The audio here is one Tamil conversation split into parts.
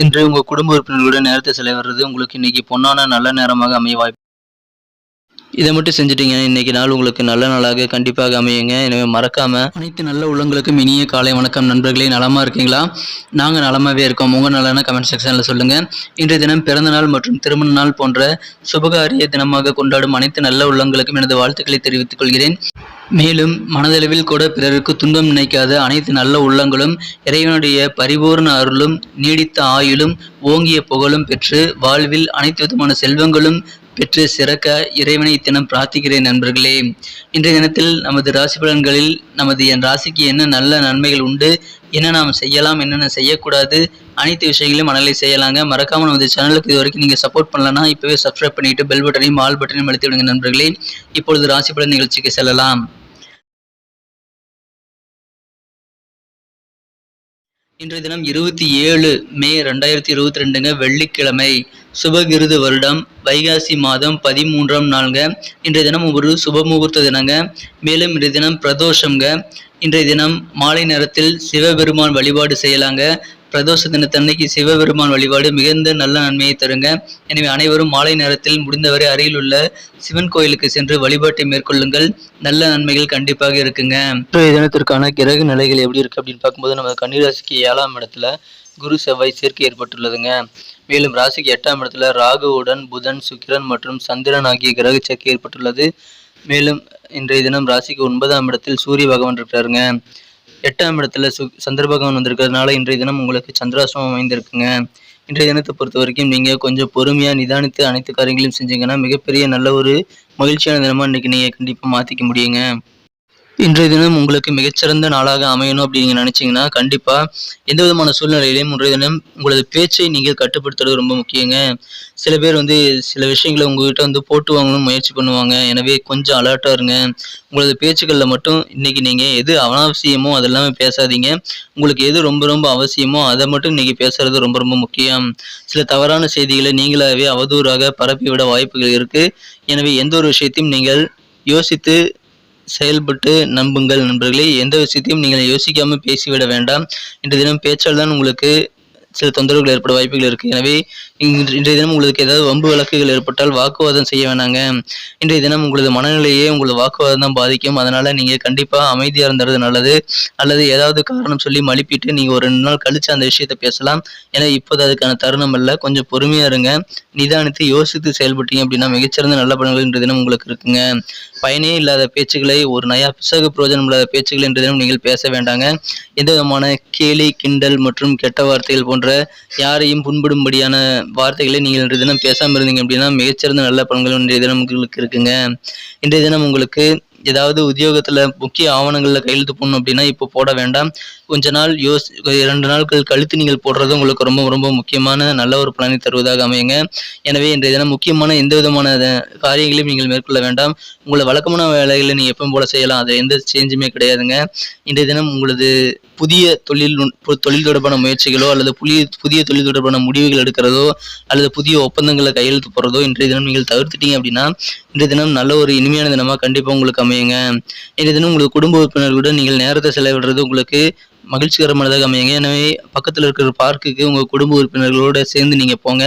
இன்று உங்க குடும்ப உறுப்பினர்களுடன் நேரத்தை செலவிடுறது உங்களுக்கு இன்னைக்கு பொன்னான நல்ல நேரமாக அமைய வாய்ப்பு. இதை மட்டும் செஞ்சுட்டீங்கன்னா இன்னைக்கு நாள் உங்களுக்கு நல்ல நாளாக கண்டிப்பாக அமையுங்க. எனவே மறக்காம அனைத்து நல்ல உள்ளங்களுக்கும் இனிய காலை வணக்கம் நண்பர்களே. நலமா இருக்கீங்களா? நாங்க நலமாவே இருக்கோம். உங்க நலன கமெண்ட் செக்ஷன்ல சொல்லுங்க. இன்றைய தினம் பிறந்த நாள் மற்றும் திருமண நாள் போன்ற சுபகாரிய தினமாக கொண்டாடும் அனைத்து நல்ல உள்ளங்களுக்கும் எனது வாழ்த்துக்களை தெரிவித்துக் கொள்கிறேன். மேலும் மனதளவில் கூட பிறருக்கு துன்பம் நினைக்காத அனைத்து நல்ல உள்ளங்களும் இறைவனுடைய பரிபூர்ண அருளும் நீடித்த ஆயுளும் ஓங்கிய புகழும் பெற்று வாழ்வில் அனைத்து விதமான செல்வங்களும் பெற்று சிறக்க இறைவனை இத்தினம் பிரார்த்திக்கிறேன் நண்பர்களே. இன்றைய தினத்தில் நமது ராசி பலன்களில் என் ராசிக்கு என்ன நல்ல நன்மைகள் உண்டு, என்ன நாம் செய்யலாம், என்னென்ன செய்யக்கூடாது, அனைத்து விஷயங்களையும் மனநிலை செய்யலாங்க. மறக்காம நமது சேனலுக்கு இது வரைக்கும் நீங்க சப்போர்ட் பண்ணலன்னா இப்பவே சப்ஸ்கிரைப் பண்ணிட்டு பெல் பட்டனையும் ஆல் பட்டனையும் அழுத்தி விடுங்க நண்பர்களே. இப்பொழுது ராசி பலன் நிகழ்ச்சிக்கு செல்லலாம். இன்றைய தினம் 27 மே 2022ங்க வெள்ளிக்கிழமை. சுபகிருது வருடம் வைகாசி மாதம் 13ஆம் நாளுங்க. இன்றைய தினம் ஒரு சுபமுகூர்த்த தினங்க. மேலும் இன்றைய தினம் பிரதோஷங்க. இன்றைய தினம் மாலை நேரத்தில் சிவபெருமான் வழிபாடு செய்யலாங்க. பிரதோஷ தினத்தன்னைக்கு சிவபெருமான் வழிபாடு மிகுந்த நல்ல நன்மையை தருங்க. எனவே அனைவரும் மாலை நேரத்தில் முடிந்தவரை அருகில் உள்ள சிவன் கோயிலுக்கு சென்று வழிபாட்டை மேற்கொள்ளுங்கள். நல்ல நன்மைகள் கண்டிப்பாக இருக்குங்க. இன்றைய தினத்திற்கான கிரக நிலைகள் எப்படி இருக்கு அப்படின்னு பார்க்கும்போது நம்ம கன்னிராசிக்கு 7ஆம் இடத்துல குரு செவ்வாய் சேர்க்கை ஏற்பட்டுள்ளதுங்க. மேலும் ராசிக்கு 8ஆம் இடத்துல ராகுவுடன் புதன், சுக்கிரன் மற்றும் சந்திரன் ஆகிய கிரக சேர்க்கை ஏற்பட்டுள்ளது. மேலும் இன்றைய தினம் ராசிக்கு 9ஆம் இடத்தில் சூரிய பகவான் இருக்கிறாருங்க. 8ஆம் இடத்துல சந்திர பகவான் வந்திருக்கிறதுனால இன்றைய தினம் உங்களுக்கு சந்திராசிரமம் அமைந்திருக்குங்க. இன்றைய தினத்தை பொறுத்த வரைக்கும் நீங்க கொஞ்சம் பொறுமையா நிதானித்து அனைத்து காரியங்களையும் செஞ்சீங்கன்னா மிகப்பெரிய நல்ல ஒரு மகிழ்ச்சியான தினமா இன்னைக்கு நீங்க கண்டிப்பா மாத்திக்க முடியுங்க. இன்றைய தினம் உங்களுக்கு மிகச்சிறந்த நாளாக அமையணும் அப்படின்னு நீங்க நினைச்சீங்கன்னா கண்டிப்பா எந்த விதமான சூழ்நிலையிலையும் இன்றைய தினம் உங்களது பேச்சை நீங்கள் கட்டுப்படுத்துறது ரொம்ப முக்கியங்க. சில பேர் சில விஷயங்களை உங்ககிட்ட போட்டு வாங்கணும்னு முயற்சி பண்ணுவாங்க. எனவே கொஞ்சம் அலர்ட்டா இருங்க. உங்களது பேச்சுக்களில் மட்டும் இன்னைக்கு நீங்க எது அனாவசியமோ அதெல்லாமே பேசாதீங்க. உங்களுக்கு எது ரொம்ப ரொம்ப அவசியமோ அதை மட்டும் இன்னைக்கு பேசுறது ரொம்ப ரொம்ப முக்கியம். சில தவறான செய்திகளை நீங்களாவே அவதூறாக பரப்பிவிட வாய்ப்புகள் இருக்கு. எனவே எந்த ஒரு விஷயத்தையும் நீங்கள் யோசித்து செயல்பட்டு நம்புங்கள் நண்பர்களே. எந்த விஷயத்தையும் நீங்கள் யோசிக்காம பேசிவிட வேண்டாம். இன்றைய தினம் பேச்சால் தான் உங்களுக்கு சில தொந்தரவுகள் ஏற்பட வாய்ப்புகள் இருக்கு. எனவே இன்றைய தினம் உங்களுக்கு ஏதாவது வம்பு வழக்குகள் ஏற்பட்டால் வாக்குவாதம் செய்ய வேணாங்க. இன்றைய தினம் உங்களது மனநிலையே உங்களது வாக்குவாதம் தான் பாதிக்கும். அதனால நீங்க கண்டிப்பா அமைதியா இருந்தது நல்லது. அல்லது ஏதாவது காரணம் சொல்லி மழுப்பிட்டு நீங்க ஒரு 2 நாள் கழிச்சு அந்த விஷயத்த பேசலாம். ஏன்னா இப்போது அதுக்கான தருணம் அல்ல. கொஞ்சம் பொறுமையா இருங்க. நிதானித்து யோசித்து செயல்பட்டீங்க அப்படின்னா மிகச்சிறந்த நல்ல பலன்கள் இன்றைய தினம் உங்களுக்கு இருக்குங்க. பயனே இல்லாத பேச்சுக்களை, ஒரு நயா பிசகு பிரயோஜனம் இல்லாத பேச்சுக்களை இன்றைய தினம் நீங்கள் பேச வேண்டாங்க. எந்த விதமான கேலி, கிண்டல் மற்றும் கெட்ட வார்த்தைகள் போன்ற யாரையும் புண்படும்படியான வார்த்தைகளை நீங்கள் இன்றைய தினம் பேசாமல் இருந்தீங்க அப்படின்னா மிகச்சிறந்த நல்ல பலன்கள் இன்றைய தினம் உங்களுக்கு இருக்குங்க. இன்றைய தினம் உங்களுக்கு ஏதாவது உத்தியோகத்துல முக்கிய ஆவணங்கள்ல கையெழுத்து போடணும் அப்படின்னா இப்போ போட வேண்டாம். கொஞ்ச நாள் 2 நாட்கள் கழித்து நீங்கள் போடுறது உங்களுக்கு ரொம்ப ரொம்ப முக்கியமான நல்ல ஒரு பலனை தருவதாக அமையுங்க. எனவே இன்றைய தினம் முக்கியமான எந்த விதமான காரியங்களையும் நீங்கள் மேற்கொள்ள வேண்டாம். உங்களை வழக்கமான வேலைகளை நீங்க எப்பவும் போல செய்யலாம். அது எந்த சேஞ்சுமே கிடையாதுங்க. இன்றைய தினம் உங்களது புதிய தொழில் தொடர்பான முயற்சிகளோ அல்லது புதிய தொழில் தொடர்பான முடிவுகள் எடுக்கிறதோ அல்லது புதிய ஒப்பந்தங்களை கையெழுத்து போடுறதோ இன்றைய தினம் நீங்கள் தவிர்த்துட்டீங்க அப்படின்னா இன்றைய தினம் நல்ல ஒரு இனிமையான தினமா கண்டிப்பா உங்களுக்கு அமையுங்க. இன்றைய தினம் உங்களுக்கு குடும்ப உறுப்பினர்களுடன் நீங்கள் நேரத்தை செலவிடுறது உங்களுக்கு மகிழ்ச்சிகரமானதாக அமையுங்க. எனவே பக்கத்தில் இருக்கிற பார்க்குக்கு உங்கள் குடும்ப உறுப்பினர்களோடு சேர்ந்து நீங்கள் போங்க.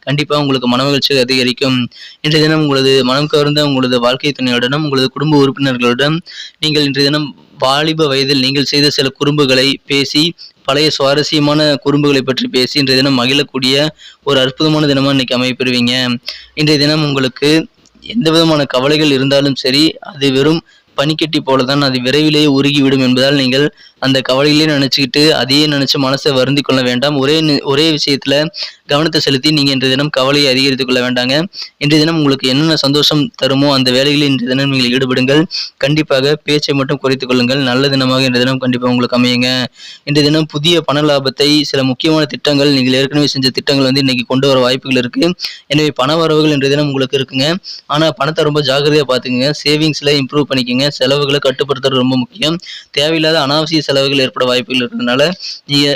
கண்டிப்பாக உங்களுக்கு மனமகிழ்ச்சி அதிகரிக்கும். இன்றைய தினம் உங்களது மனம் கவர்ந்த உங்களது வாழ்க்கை துணையுடனும் உங்களது குடும்ப உறுப்பினர்களுடன் நீங்கள் இன்றைய தினம் வாலிப வயதில் நீங்கள் செய்த சில குறும்புகளை பேசி, பழைய சுவாரஸ்யமான குறும்புகளை பற்றி பேசி இன்றைய தினம் மகிழக்கூடிய ஒரு அற்புதமான தினமா இன்னைக்கு அமைப்பெறுவீங்க. இன்றைய தினம் உங்களுக்கு எந்த விதமான கவலைகள் இருந்தாலும் சரி, அது வெறும் பனிக்கட்டி போலதான், அது விரைவிலேயே உருகிவிடும் என்பதால் நீங்கள் அந்த கவலையிலே நினைச்சுக்கிட்டு அதையே நினைச்சு மனசை வருந்தி கொள்ள வேண்டாம். ஒரே விஷயத்துல கவனத்தை செலுத்தி நீங்க இன்றைய தினம் கவலையை அதிகரித்துக் கொள்ள வேண்டாங்க. இன்றைய தினம் உங்களுக்கு என்னென்ன சந்தோஷம் தருமோ அந்த வேலைகளில் இன்றைய தினம் நீங்கள் ஈடுபடுங்கள். கண்டிப்பாக பேச்சை மட்டும் குறைத்துக் கொள்ளுங்கள். நல்ல தினமாக இன்றைய தினம் கண்டிப்பாக உங்களுக்கு அமையுங்க. இன்றைய தினம் புதிய பண லாபத்தை, சில முக்கியமான திட்டங்கள், நீங்கள் ஏற்கனவே செஞ்ச திட்டங்கள் இன்னைக்கு கொண்டு வர வாய்ப்புகள் இருக்கு. எனவே பண வரவுகள் இன்றைய தினம் உங்களுக்கு இருக்குங்க. ஆனா பணத்தை ரொம்ப ஜாக்கிரதையா பாத்துக்கங்க. சேவிங்ஸ்ல இம்ப்ரூவ் பண்ணிக்கங்க. செலவுகளை கட்டுப்படுத்துறது ரொம்ப முக்கியம். தேவையில்லாத அனாவசிய செலவுகள் ஏற்பட வாய்ப்புகள் இருக்கிறதுனால நீங்க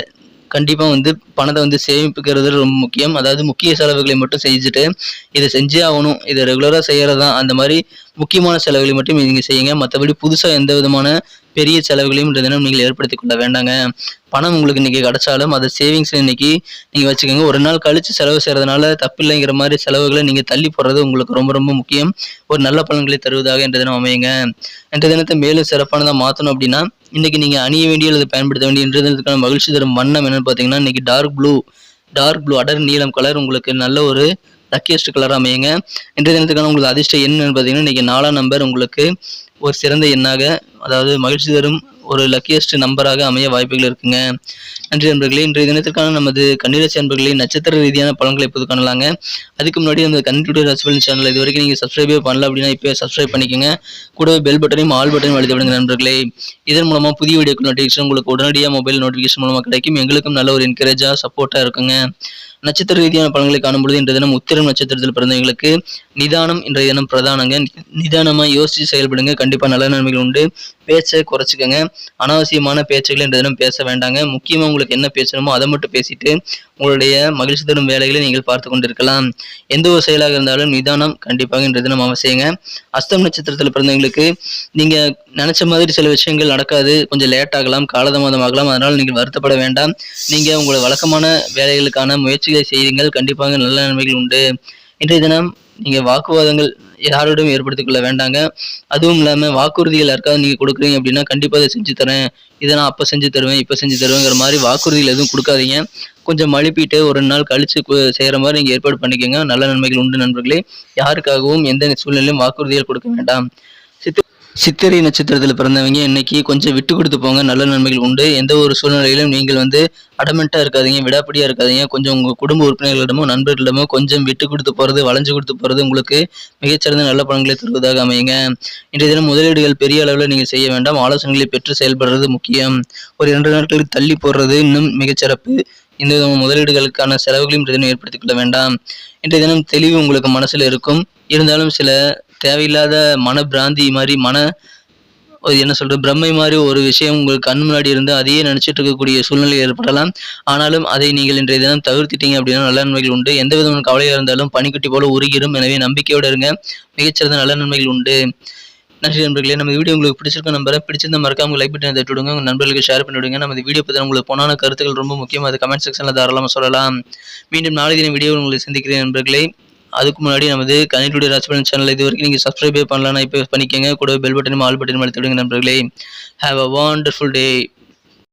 கண்டிப்பாக வந்து பணத்தை வந்து சேமிப்புக்கிறது ரொம்ப முக்கியம். அதாவது முக்கிய செலவுகளை மட்டும் செஞ்சுட்டு இதை செஞ்சே ஆகணும், இதை ரெகுலராக செய்கிறது தான், அந்த மாதிரி முக்கியமான செலவுகளை மட்டும் நீங்கள் செய்யுங்க. மற்றபடி புதுசாக எந்த விதமான பெரிய செலவுகளையும் இந்த தினம் நீங்கள் ஏற்படுத்திக் கொள்ள வேண்டாங்க. பணம் உங்களுக்கு இன்னைக்கு கிடைச்சாலும் அதை சேவிங்ஸ் இன்னைக்கு நீங்கள் வச்சுக்கோங்க. ஒரு நாள் கழித்து செலவு செய்கிறதுனால தப்பில்லைங்கிற மாதிரி செலவுகளை நீங்கள் தள்ளி போடுறது உங்களுக்கு ரொம்ப ரொம்ப முக்கியம். ஒரு நல்ல பலன்களை தருவதாக இன்றைய தினம் அமையுங்க. இன்றைய தினத்தை மேலும் சிறப்பானதாக மாற்றணும் அப்படின்னா இன்னைக்கு நீங்கள் அணிய வேண்டிய அல்லது பயன்படுத்த வேண்டிய இன்றைய தினத்துக்கான மகிழ்ச்சி தரும் வண்ணம் என்னன்னு பார்த்தீங்கன்னா இன்னைக்கு டார்க் ப்ளூ அடர் நீலம் கலர் உங்களுக்கு நல்ல ஒரு லக்கியஸ்ட் கலராக அமையுங்க. இன்றைய தினத்துக்கான உங்களுக்கு அதிர்ஷ்ட எண்ணுன்னு பார்த்தீங்கன்னா இன்னைக்கு 4ஆம் நம்பர் உங்களுக்கு ஒரு சிறந்த எண்ணாக, அதாவது மகிழ்ச்சி தரும் ஒரு லக்கியஸ்ட் நம்பராக அமைய வாய்ப்புகள் இருக்குங்க. நன்றி நண்பர்களே. இன்றைய தினத்திற்கான நமது கன்னிராசி நண்பர்களே நட்சத்திர ரீதியான பலன்களை இப்போது காணலாங்க. அதுக்கு முன்னாடி நமது கன்னிராசி ராசிபலன் சேனல் இது வரைக்கும் நீங்கள் சப்ஸ்கிரைபே பண்ணல அப்படின்னா இப்போ சப்ஸ்கிரைப் பண்ணிக்கோங்க. கூடவே பெல் பட்டனையும் ஆல் பட்டனையும் அழுத்தி விடுங்க நண்பர்களே. இதன் மூலமாக புதிய வீடியோக்கள் நோட்டிஃபிகேஷன் உங்களுக்கு உடனடியாக மொபைல் நோட்டிஃபிகேஷன் மூலமாக கிடைக்கும். எங்களுக்கும் நல்ல ஒரு என்கரேஜாக சப்போர்ட்டாக இருக்குங்க. நட்சத்திர ரீதியான பலன்களை காணும்பொழுது இன்றைய தினம் உத்திரம் நட்சத்திரத்தில் பிறந்தவங்களுக்கு நிதானம் இன்றைய தினம் பிரதானங்க. நிதானமாக யோசித்து செயல்படுங்க, கண்டிப்பாக நல்ல நன்மைகள் உண்டு. பேச்சை குறைச்சிக்கோங்க, அனாவசியமான பேச்சுகளை இன்றைய தினம் பேச வேண்டாங்க. முக்கியமாக உங்களுக்கு என்ன பேசணுமோ அதை மட்டும் பேசிட்டு உங்களுடைய மகிழ்ச்சி தரும் வேலைகளை நீங்கள் பார்த்து கொண்டிருக்கலாம். எந்த ஒரு செயலாக இருந்தாலும் நிதானம் கண்டிப்பாக இன்றைய தினம் அவசியங்க. அஸ்தம் நட்சத்திரத்தில் பிறந்தவங்களுக்கு நீங்கள் நினைச்ச மாதிரி சில விஷயங்கள் நடக்காது, கொஞ்சம் லேட் ஆகலாம், காலதாமதம் ஆகலாம். அதனால் நீங்கள் வருத்தப்பட வேண்டாம். நீங்கள் உங்களை வழக்கமான வேலைகளுக்கான முயற்சிகளை செய்யுங்கள், கண்டிப்பாக நல்ல நன்மைகள் உண்டு. இன்றைய தினம் நீங்கள் வாக்குவாதங்கள் யாரோடும் ஏற்படுத்திக் கொள்ள வேண்டாங்க. அதுவும் இல்லாமல் வாக்குறுதிகள் யாருக்காவது நீங்கள் கொடுக்குறீங்க அப்படின்னா கண்டிப்பாக அதை செஞ்சு தரேன், இதை நான் அப்போ செஞ்சு தருவேன் இப்போ செஞ்சு தருவேங்கிற மாதிரி வாக்குறுதிகள் எதுவும் கொடுக்காதீங்க. கொஞ்சம் மழுப்பிட்டு ஒரு நாள் கழிச்சு செய்கிற மாதிரி நீங்கள் ஏற்பாடு பண்ணிக்கோங்க, நல்ல நன்மைகள் உண்டு நண்பர்களே. யாருக்காகவும் எந்த சூழ்நிலையும் வாக்குறுதிகள் கொடுக்க வேண்டாம். சித்திரை நட்சத்திரத்தில் பிறந்தவங்க இன்னைக்கு கொஞ்சம் விட்டு கொடுத்து போங்க, நல்ல நன்மைகள் உண்டு. எந்த ஒரு சூழ்நிலையிலும் நீங்கள் வந்து அடமெண்ட்டாக இருக்காதீங்க, விடாப்படியாக இருக்காதீங்க. கொஞ்சம் உங்கள் குடும்ப உறுப்பினர்களிடமோ நண்பர்களிடமோ கொஞ்சம் விட்டு கொடுத்து போகிறது, வளைஞ்சு கொடுத்து போகிறது உங்களுக்கு மிகச்சிறந்த நல்ல பலன்களை தருவதாக அமையுங்க. இன்றைய தினம் முதலீடுகள் பெரிய அளவில் நீங்கள் செய்ய வேண்டாம், ஆலோசனைகளை பெற்று செயல்படுறது முக்கியம். ஒரு 2 நாட்களுக்கு தள்ளி போடுறது இன்னும் மிகச்சிறப்பு. இந்த முதலீடுகளுக்கான செலவுகளையும் இன்றைய தினம் ஏற்படுத்திக் கொள்ள வேண்டாம். இன்றைய தினம் தெளிவு உங்களுக்கு மனசில் இருக்கும், இருந்தாலும் சில தேவையில்லாத மன பிராந்தி மாதிரி பிரம்மை மாதிரி ஒரு விஷயம் உங்களுக்கு கண் முன்னாடி இருந்து அதையே நினைச்சிட்டு இருக்கக்கூடிய சூழ்நிலை ஏற்படலாம். ஆனாலும் அதை நீங்கள் இன்றைய தினம் தவிர்த்திட்டீங்க அப்படின்னா நல்ல நன்மைகள் உண்டு. எந்த விதமான கவலையாக இருந்தாலும் பனிக்கட்டி போல உருகிடும். எனவே நம்பிக்கையோடு இருங்க, மிகச்சிறந்த நல்ல நன்மைகள் உண்டு. நன்றி நண்பர்களே. நம்ம வீடியோ உங்களுக்கு பிடிச்சிருக்க நம்பரை பிடிச்சிருந்த மறக்காம லைக் பட்டன் தட்டி விடுங்க, உங்கள் நண்பர்களுக்கு ஷேர் பண்ணிவிடுங்க. நம்ம வீடியோ பற்றி உங்களுக்கு பொன்னான கருத்துக்கள் ரொம்ப முக்கியம், அது கமெண்ட் செக்ஷனில் தாராளமாக சொல்லலாம். மீண்டும் நாளை தினம் வீடியோ உங்களை சந்திக்கிறேன் நண்பர்களே. அதுக்கு முன்னாடி நமது கனிட்டுடைய ராசிபலன் சேனல் இது வரைக்கும் நீங்கள் சப்ஸ்கிரைபே பண்ணலாம், இப்போ பண்ணிக்கோங்க. கூட பெல் பட்டனும் ஆல் பட்டனும் அழுத்தி விடுங்க நண்பர்களே. Have a wonderful day.